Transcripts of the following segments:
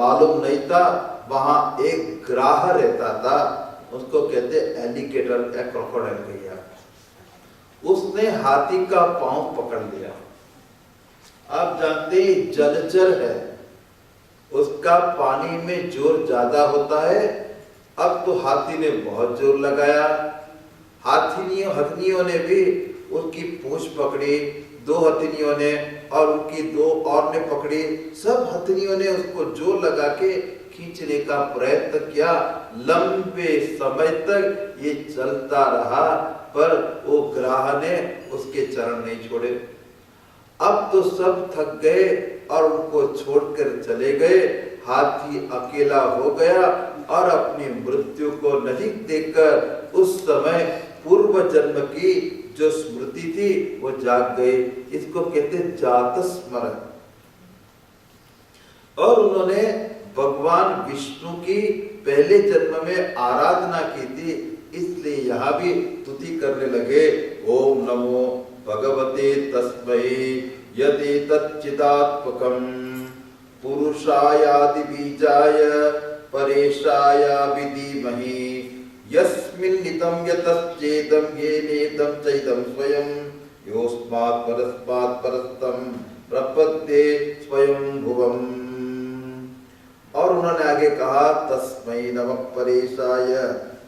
मालूम नहीं था वहां एक ग्राह रहता था, उसको कहते एलिगेटर या क्रोकोडाइल गैया। उसने हाथी का पांव पकड़ लिया। आप जानते हैं जलचर है, उसका पानी में जोर ज्यादा होता है। अब तो हाथी ने बहुत जोर लगाया, हथनियों ने भी उसकी पूंछ पकड़ी, 2 हथनियों ने और उनकी 2 और ने पकड़ी। सब हथनियों ने उसको जोर लगा के खींचने का प्रयत्न किया। लंबे समय तक ये चलता रहा, पर वो ग्राह ने उसके चरण नहीं छोड़े। अब तो सब थक गए और उनको छोड़कर चले गए। हाथी अकेला हो गया और अपनी मृत्यु को नजीक देखकर उस समय पूर्व जन्म की जो स्मृति थी वो जाग गई। इसको कहते जात स्मरण। और उन्होंने भगवान विष्णु की पहले जन्म में आराधना की थी, इसलिए यहाँ भी स्तुति करने लगे। ओम नमो भगवते तस्मै यदि तच्चिदात्मकं पुरुषायादि बीजाय परेशाय विधीमहि यस्मिन्निदं यतश्चेदं येनेदं चैदं स्वयं योऽस्मात् परस्मात् परस्तं प्रपद्ये स्वयं भुवम्। और उन्होंने आगे कहा तस्मै नमः परेशाय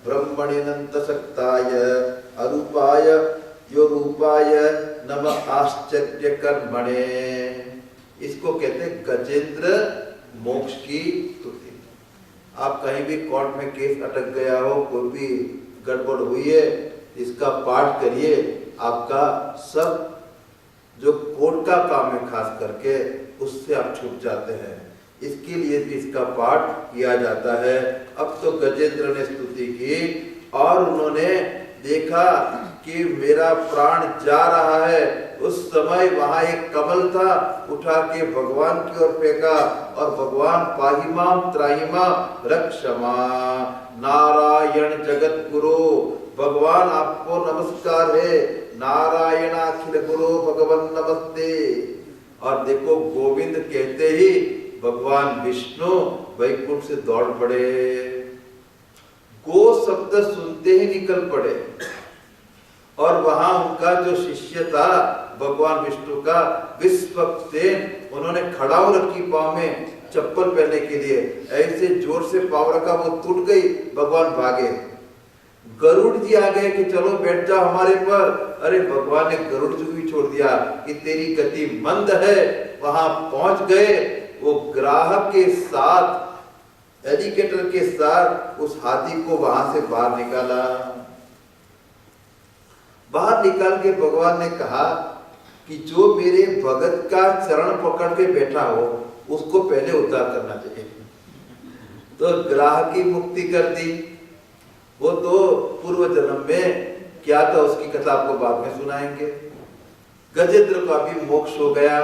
ब्रह्मण्यनंत शक्ताय अरूपाय यो रूपाय नमः आश्चर्य कर्मणे। इसको कहते गजेंद्र मोक्ष की स्तुति। आप कहीं भी कोर्ट में केस अटक गया हो, कोई भी गड़बड़ हुई है, इसका पाठ करिए, आपका सब जो कोर्ट का काम है खास करके उससे आप छूट जाते हैं। इसके लिए भी इसका पाठ किया जाता है। अब तो गजेंद्र ने स्तुति की और उन्होंने देखा कि मेरा प्राण जा रहा है। उस समय वहां एक कमल था, उठा के भगवान की ओर फेंका और भगवान पाहिमाम त्राहिमाम रक्षमा नारायण जगत गुरु, भगवान आपको नमस्कार है, नारायण अखिल गुरु भगवान नमस्ते। और देखो गोविंद कहते ही भगवान विष्णु वैकुंठ से दौड़ पड़े, गो शब्द सुनते ही निकल पड़े। और वहां उनका जो शिष्य था भगवान विष्णु का विश्वक्सेन, उन्होंने खड़ाऊ रखी पांव में चप्पल पहनने के लिए, ऐसे जोर से पांव रखा वो टूट गई, भगवान भागे। गरुड़ जी आ गए कि चलो बैठ जाओ हमारे पर। अरे भगवान ने गरुड़ जी भी छोड़ दिया कि तेरी गति मंद है। वहां पहुंच गए, वो ग्राहक के साथ एलिगेटर के साथ उस हाथी को वहां से बाहर निकाला। बाहर निकाल के भगवान ने कहा कि जो मेरे भगत का चरण पकड़ के बैठा हो उसको पहले उद्धार करना चाहिए। तो ग्राहक की मुक्ति कर दी। वो तो पूर्व जन्म में क्या था उसकी कथा आपको बाद में सुनाएंगे। गजेंद्र का भी मोक्ष हो गया,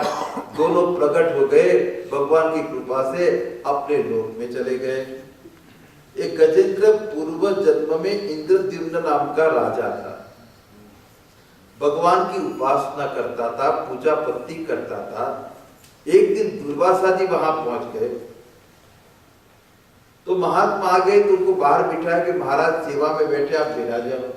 दोनों प्रकट हो गए, भगवान की कृपा से अपने लोक में चले गए। एक गजेंद्र पूर्व जन्म में इंद्रद्युम्न नाम का राजा था, भगवान की उपासना करता था, पूजा पत्ती करता था। एक दिन दुर्वासा जी वहां पहुंच गए तो महात्मा आ गए तो उनको बाहर बिठाया कि महाराज सेवा में बैठे, आप बिरा जाओ।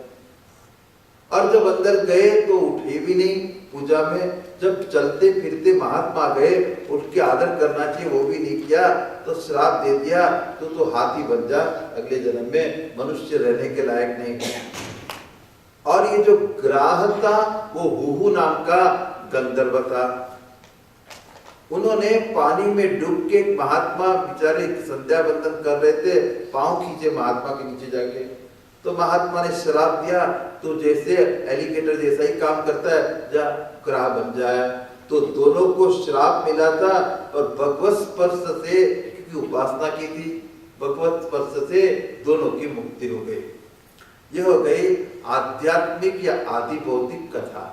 और जब अंदर गए तो उठे भी नहीं पूजा में। जब चलते फिरते महात्मा गए, उठ के आदर करना चाहिए वो भी नहीं किया, तो श्राप दे दिया तो हाथी बन जा, अगले जन्म में मनुष्य रहने के लायक नहीं। और ये जो ग्राह था वो हुहु नाम का गंधर्व था। उन्होंने पानी में डूब के, महात्मा बेचारे संध्या बंदन कर रहे थे, पांव खींचे महात्मा के नीचे जाके, तो महात्मा ने श्राप दिया तो जैसे एलिगेटर जैसा ही काम करता है, जा ग्राह बन जाए। तो दोनों को श्राप मिला था और भगवत स्पर्श से, क्योंकि उपासना की थी, भगवत स्पर्श से दोनों की मुक्ति हो गई। यह हो गई आध्यात्मिक या आदि भौतिक कथा।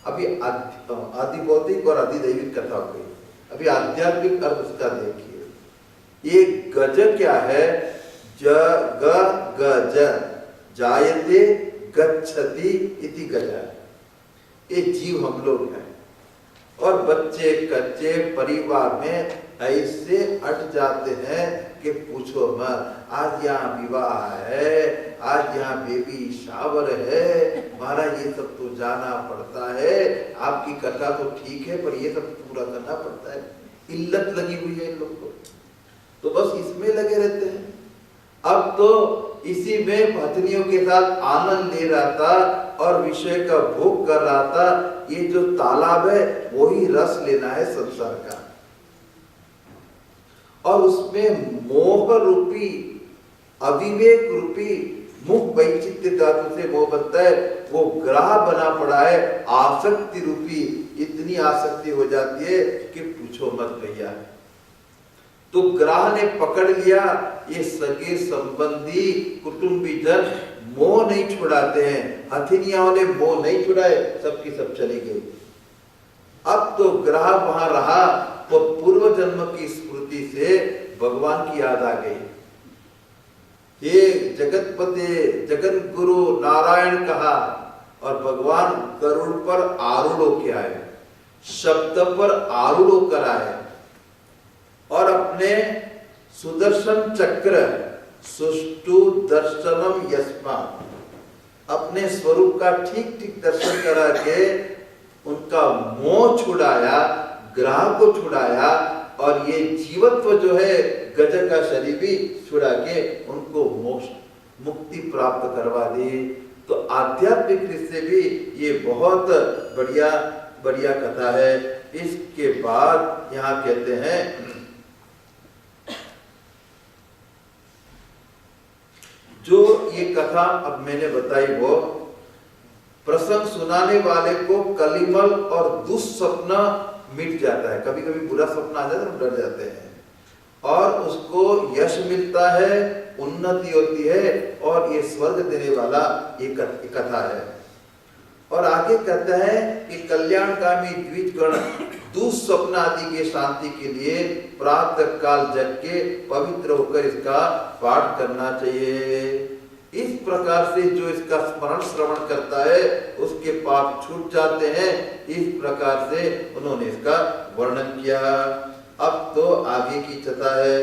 अभी आदि भौतिक और आदि दैविक कथा हो गई। अभी आध्यात्मिक अर्थ उसका देखिए। ये गज क्या है? गज जायते गच्छति इति गजा। ये जीव हम लोग हैं और बच्चे कच्चे परिवार में ऐसे अट जाते हैं कि पूछो मत। आज यहाँ विवाह है, आज यहाँ बेबी शावर है, महाराज ये सब तो जाना पड़ता है। आपकी कथा तो ठीक है पर ये सब पूरा करना पड़ता है। इल्लत लगी हुई है इन लोग को, तो बस इसमें लगे रहते हैं। अब तो इसी में पत्नियों के साथ आनंद ले रहा था और विषय का भोग कर रहा था। ये जो तालाब है वही रस लेना है संसार का, और उसमें मोह रूपी अविवेक रूपी मुख वैचित्य धातु से मोह बनता है, वो ग्राह बना पड़ा है आसक्ति रूपी। इतनी आसक्ति हो जाती है कि पूछो मत भैया। तो ग्राह ने पकड़ लिया, ये सगे संबंधी कुटुंबी जन मोह नहीं छुड़ाते हैं। हथिनियाओं ने मोह नहीं छुड़ाए, सबकी सब चली गई। अब तो ग्राह वहां रहा, तो पूर्व जन्म की स्मृति से भगवान की याद आ गई। ये जगतपते जगत गुरु नारायण कहा, और भगवान गरुड़ पर आरूढ़ होके आए, शब्द पर आरूढ़ होकर आए, और अपने सुदर्शन चक्र सुष्टु दर्शनम यस्मा, अपने स्वरूप का ठीक ठीक दर्शन करा के उनका मोह छुड़ाया, ग्रह को छुड़ाया, और ये जीवत्व जो है गज का शरीर भी छुड़ा के उनको मोक्ष मुक्ति प्राप्त करवा दी। तो आध्यात्मिक दृष्टि से भी ये बहुत बढ़िया बढ़िया कथा है। इसके बाद यहाँ कहते हैं, जो ये कथा अब मैंने बताई वो प्रसंग सुनाने वाले को कलिमल और दुस्सपना मिट जाता है। कभी कभी बुरा सपना आ जाता है, हम डर जाते हैं, और उसको यश मिलता है, उन्नति होती है, और ये स्वर्ग देने वाला ये कथा है। और आगे कहता है कि कल्याणकामी द्विजगण दुस्वप्न आदि के शांति के लिए प्रातः काल जग के पवित्र होकर इसका पाठ करना चाहिए। इस प्रकार से जो इसका स्मरण श्रवण करता है उसके पाप छूट जाते हैं। इस प्रकार से उन्होंने इसका वर्णन किया। अब तो आगे की कथा है।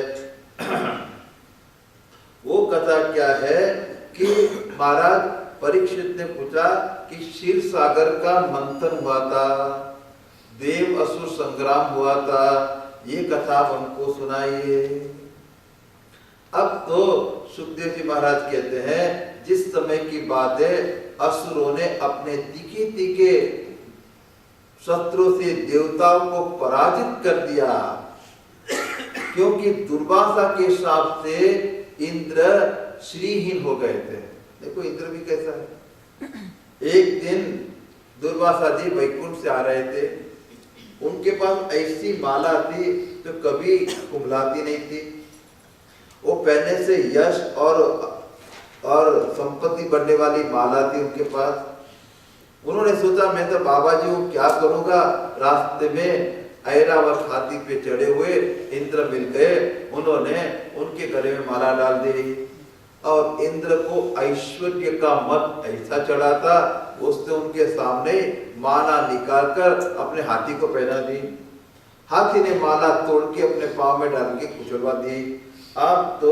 वो कथा क्या है कि महाराज परीक्षित ने पूछा कि क्षीर सागर का मंथन हुआ था, देव असुर संग्राम हुआ था, ये कथा हमको सुनाइए। अब तो सुखदेव जी महाराज कहते हैं, जिस समय की बात है, असुरों ने अपने तीखे तीखे शस्त्रों से देवताओं को पराजित कर दिया, क्योंकि दुर्वासा के शाप से इंद्र श्रीहीन हो गए थे। देखो इंद्र भी कैसा है। एक दिन दुर्वासा जी वैकुंठ से आ रहे थे, उनके पास ऐसी माला थी जो कभी कुंभलाती नहीं थी। वो पहनने से यश और संपत्ति बढ़ने वाली माला थी उनके पास। उन्होंने सोचा मैं तो बाबा जी को क्या करूंगा। रास्ते में ऐरावत हाथी पे चढ़े हुए इंद्र मिल गए, उन्होंने उनके गले में माला डाल दी, और इंद्र को ऐश्वर्य का मत ऐसा चढ़ा था, उसने उनके सामने माला निकालकर अपने हाथी को पहना दी। हाथी ने माला तोड़ के अपने पांव में डाल के कुचलवा दी। अब तो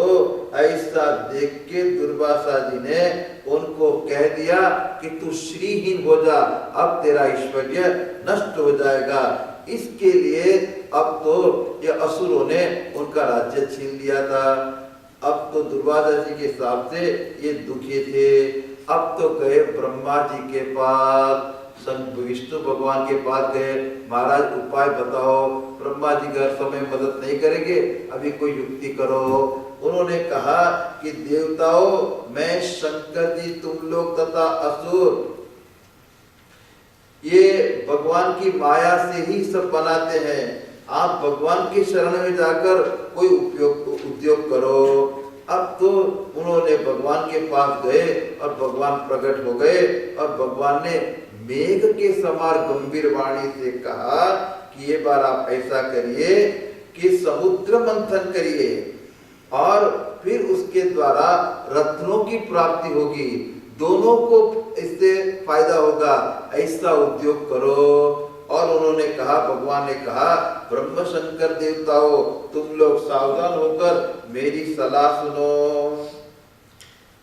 ऐसा देख के दुर्वासा जी ने उनको कह दिया कि तू श्रीहीन हो जा, अब तेरा ऐश्वर्य नष्ट हो जाएगा। इसके लिए अब तो ये असुरों ने उनका राज्य छीन लिया था। अब तो दुर्वासा जी के हिसाब से ये दुखी थे। अब तो गए ब्रह्मा जी के पास, विष्णु भगवान के पास गए, महाराज उपाय बताओ। ब्रह्मा जी हर समय मदद नहीं करेंगे, अभी कोई युक्ति करो। उन्होंने कहा कि देवताओं, मैं शंकर जी, तुम लोग तथा असुर ये भगवान की माया से ही सब बनाते हैं। आप भगवान के शरण में जाकर कोई उद्योग करो। अब तो उन्होंने भगवान के पास गए और भगवान प्रकट हो गए, और भगवान ने मेघ के समान गंभीर वाणी से कहा कि ये बार आप ऐसा करिए कि समुद्र मंथन करिए, और फिर उसके द्वारा रत्नों की प्राप्ति होगी, दोनों को इससे फायदा होगा, ऐसा उद्योग करो। और उन्होंने कहा, भगवान ने कहा, ब्रह्म शंकर देवताओं, तुम लोग सावधान होकर मेरी सलाह सुनो।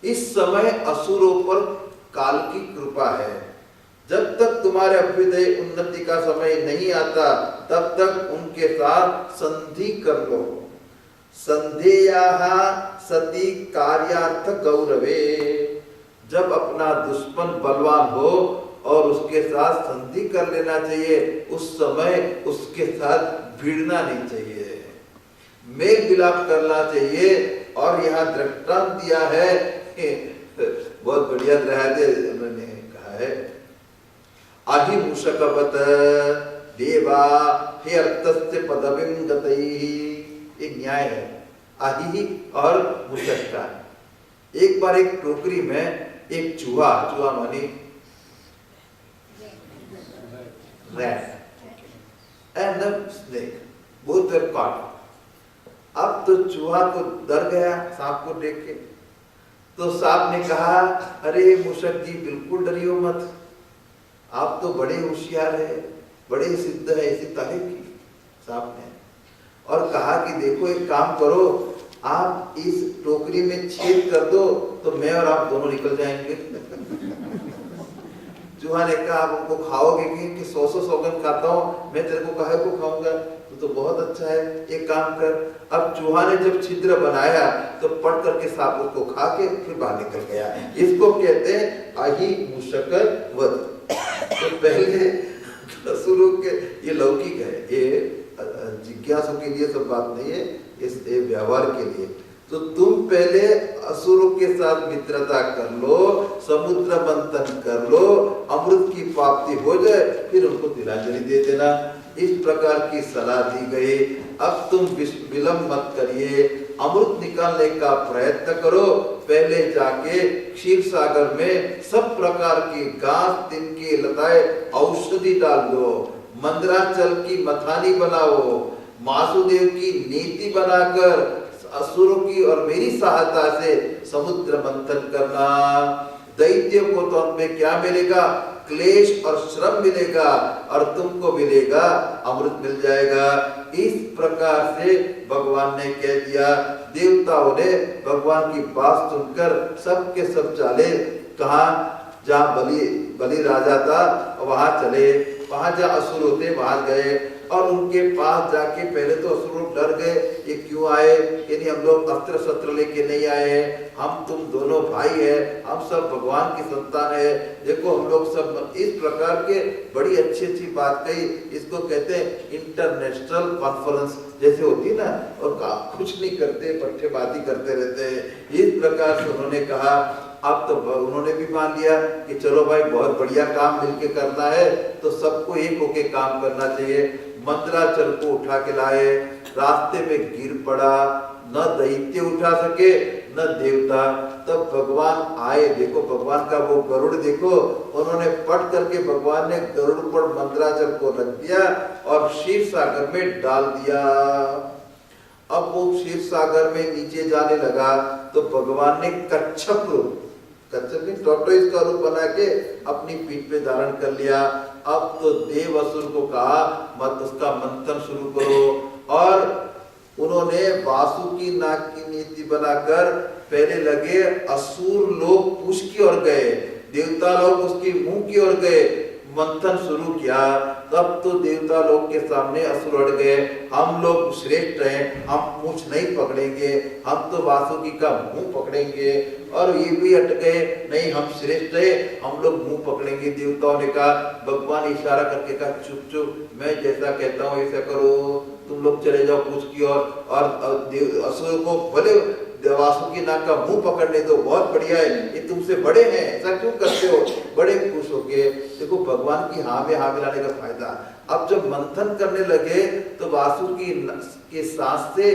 इस समय असुरों पर काल की कृपा है। जब तक तुम्हारे अभ्युदय उन्नति का समय नहीं आता, तब तक उनके साथ संधि कर लो। संधेयाः सति कार्यार्थ गौरवे। जब अपना दुश्मन बलवान हो और उसके साथ संधि कर लेना चाहिए, उस समय उसके साथ भिड़ना नहीं चाहिए, मेल मिलाप करना चाहिए। और यहाँ दृष्टांत दिया है, बहुत बढ़िया दृष्टांत उन्होंने कहा है, अहि मूषकवत देवा हे अर्थस्य पदविं गतैहि। एक न्याय है अहि और मूषक का। एक बार एक टोकरी में एक चूहा मानी rat and the snake both were caught. अब तो चूहा को डर गया सांप को देख के, तो सांप ने कहा, अरे मूषक जी बिल्कुल डरियो मत, आप तो बड़े होशियार है, बड़े सिद्ध है, ऐसी तारीफ की सांप ने। और कहा कि देखो एक काम करो, आप इस टोकरी में छेद कर दो तो मैं और आप दोनों निकल जाएंगे। चूहा ने कहा, आप उनको खाओगे कि 100 सौगंध खाता हूँ, मैं तेरे को काहे को खाऊंगा, तो बहुत अच्छा है, एक काम कर। अब चूहा ने जब छिद्र बनाया तो पट करके सांप उसको खा के फिर बाहर निकल गया। इसको कहते हैं अहि मूषक वध। तो पहले असुरों के, ये लौकिक है, ये जिज्ञासु के लिए सब बात नहीं है, इस व्यवहार के लिए। तो तुम पहले असुरों के साथ मित्रता कर लो, समुद्र मंथन कर लो, अमृत की प्राप्ति हो जाए, फिर उनको तिलांजलि दे देना। इस प्रकार की सलाह दी गई। अब तुम विलंब मत करिए, अमृत निकालने का प्रयत्न करो। पहले जाके क्षीर सागर में सब प्रकार की घास, तिनके, लताएं, औषधि डाल दो, मंदराचल की मथानी बनाओ, वासुदेव की नीति बनाकर असुरों की और मेरी सहायता से समुद्र मंथन करना। दैत्य को तो अंत में क्या मिलेगा? क्लेश और श्रम मिलेगा, और तुमको मिलेगा अमृत मिल जाएगा। इस प्रकार से भगवान ने कह दिया। देवताओं ने भगवान की बात सुनकर सब के सब चले। कहाँ? जहाँ बलि राजा था वहां चले, वहां जहाँ असुर होते वहां गए, और उनके पास जाके पहले तो असुर डर गए, ये क्यों आए, यानी हम लोग अस्त्र शस्त्र लेके नहीं आए, हम तुम दोनों भाई है, हम सब भगवान की संतान है, देखो हम लोग सब। इस प्रकार के बड़ी अच्छी अच्छी बात कही। इसको कहते हैं इंटरनेशनल कॉन्फ्रेंस जैसे होती है ना, और कुछ नहीं करते, पट्टेबाजी करते रहते हैं। इस प्रकार से उन्होंने कहा। अब तो उन्होंने भी मान लिया कि चलो भाई बहुत बढ़िया काम मिलके करना है, तो सबको एक होके काम करना चाहिए। मंदराचल को उठा के लाए, रास्ते में गिर पड़ा, न दैत्य उठा सके न देवता। तब भगवान आए, देखो भगवान का वो गरुड़ देखो, उन्होंने पट करके भगवान ने गरुड़ पर मंदराचल को रख दिया और क्षीर सागर में डाल दिया। अब वो क्षीर सागर में नीचे जाने लगा तो भगवान ने कच्छप रूप, कच्छप ने टॉर्टोइस का रूप बना के अपनी पीठ पे धारण कर लिया। अब तो देव असुर को कहा मत उसका मंथन शुरू करो, और उन्होंने वासुकी नाग की नीति बनाकर पहले लगे असुर लोग पूछ की ओर गए, देवता लोग उसकी मुंह की ओर गए, मंथन शुरू किया। तब तो देवता लोग के सामने असुर अड़ गए, हम लोग श्रेष्ठ हैं, हम पूंछ नहीं पकड़ेंगे, हम तो वासुकी का मुंह पकड़ेंगे। और ये भी अट गए, नहीं हम श्रेष्ठ है, हम लोग मुंह पकड़ेंगे। देवताओं ने कहा, भगवान इशारा करके कहा चुप चुप, मैं जैसा कहता हूँ ऐसा करो, तुम लोग चले जाओ पूछ की ओर। और असुर को भले वासुकी नाग का मुंह पकड़ने दो, बहुत बढ़िया है, ये तुमसे बड़े हैं, ऐसा क्यों करते हो? बड़े खुश हो गए। देखो भगवान की हाँ में हाँ मिलाने का फायदा। अब जब मंथन करने लगे तो वासुकी के सांस से